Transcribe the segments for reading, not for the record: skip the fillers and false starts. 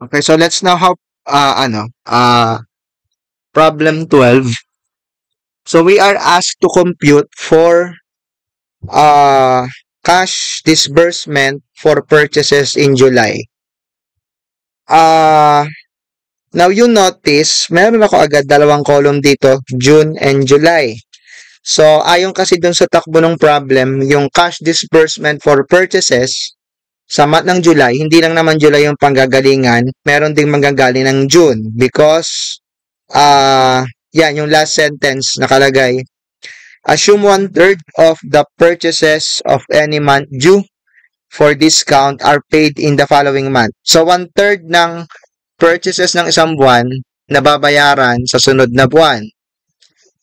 Okay, so let's now have problem 12. So we are asked to compute for uh cash disbursement for purchases in July. Now you notice, meron ako agad dalawang column dito, June and July. So ayon kasi dun sa takbo ng problem, yung cash disbursement for purchases sa month ng July, hindi lang naman July yung panggagalingan, meron ding manggagaling ng June because yan yung last sentence nakalagay. Assume 1/3 of the purchases of any month due for discount are paid in the following month. So 1/3 ng purchases ng isang buwan na babayaran sa sunod na buwan.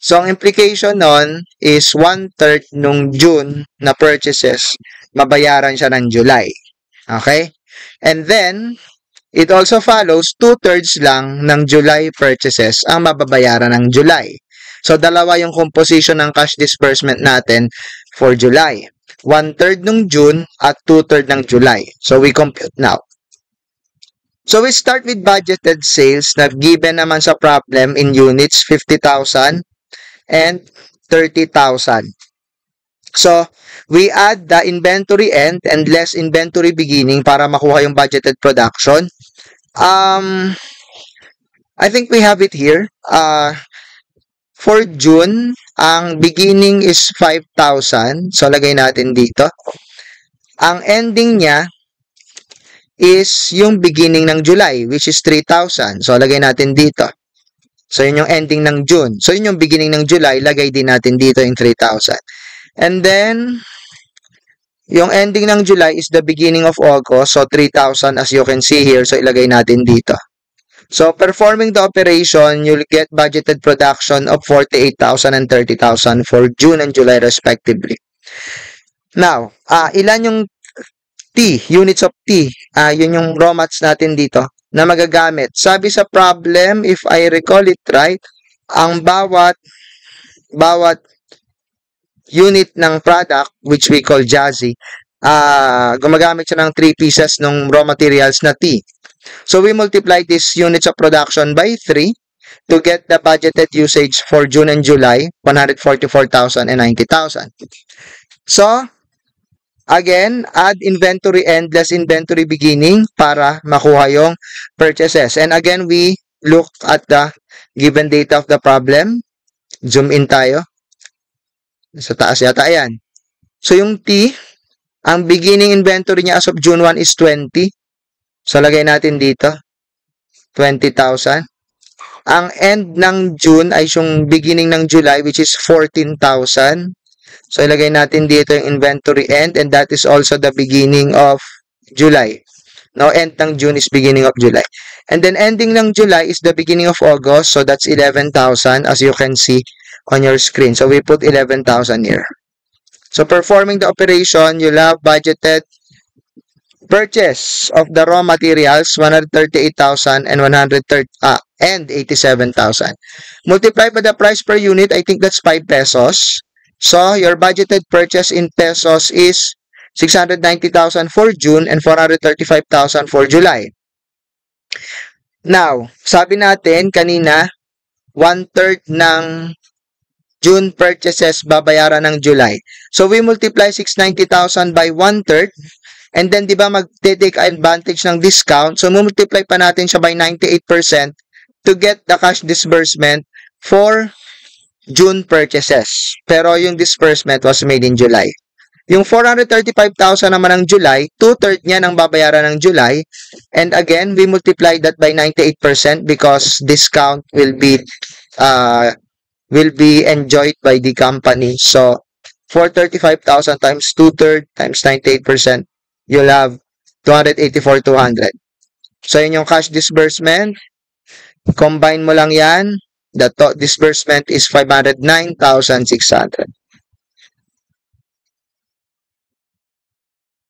So ang implication nun is 1/3 nung June na purchases mabayaran siya ng July. Okay? And then it also follows 2/3 lang ng July purchases ang mababayaran ng July. So, dalawa yung composition ng cash disbursement natin for July. 1/3 ng June at 2/3 ng July. So, we compute now. So, we start with budgeted sales na given naman sa problem in units, 50,000 and 30,000. So, we add the inventory end and less inventory beginning para makuha yung budgeted production. I think we have it here. For June, ang beginning is 5,000. So, lagay natin dito. Ang ending niya is yung beginning ng July, which is 3,000. So, lagay natin dito. So, yun yung ending ng June. So, yun yung beginning ng July, lagay din natin dito yung 3,000. And then, yung ending ng July is the beginning of August. So, 3,000 as you can see here. So, ilagay natin dito. So, performing the operation, you'll get budgeted production of 48,000 and 30,000 for June and July respectively. Now, ilan yung T, units of T? Yun yung raw mats natin dito na magagamit. Sabi sa problem, if I recall it right, ang bawat unit ng product, which we call Jazzy, gumagamit siya ng 3 pieces ng raw materials na T. So, we multiply these units of production by 3 to get the budgeted usage for June and July, 144,000 and 90,000. So, again, add inventory end less inventory beginning para makuha yung purchases. And again, we look at the given data of the problem. Zoom in tayo. Sa taas yata yan. So, yung T, ang beginning inventory niya as of June 1 is 20. So, lagay natin dito, 20,000. Ang end ng June ay yung beginning ng July, which is 14,000. So, ilagay natin dito yung inventory end, and that is also the beginning of July. Now, end ng June is beginning of July. And then, ending ng July is the beginning of August. So, that's 11,000, as you can see on your screen. So, we put 11,000 here. So, performing the operation, you'll have budgeted purchase of the raw materials, 138,000 and 87,000. Multiply by the price per unit, I think that's 5 pesos. So, your budgeted purchase in pesos is 690,000 for June and 435,000 for July. Now, sabi natin kanina, 1/3 ng June purchases babayaran ng July. So, we multiply 690,000 by 1/3. And then, di ba, mag-take advantage ng discount. So, multiply pa natin siya by 98% to get the cash disbursement for June purchases. Pero yung disbursement was made in July. Yung 435,000 naman ng July, 2/3 niya ng babayaran ng July. And again, we multiply that by 98% because discount will be enjoyed by the company. So, 435,000 times 2/3 times 98%. You'll have 284,200. So, yun yung cash disbursement. Combine mo lang yan. The disbursement is 509,600.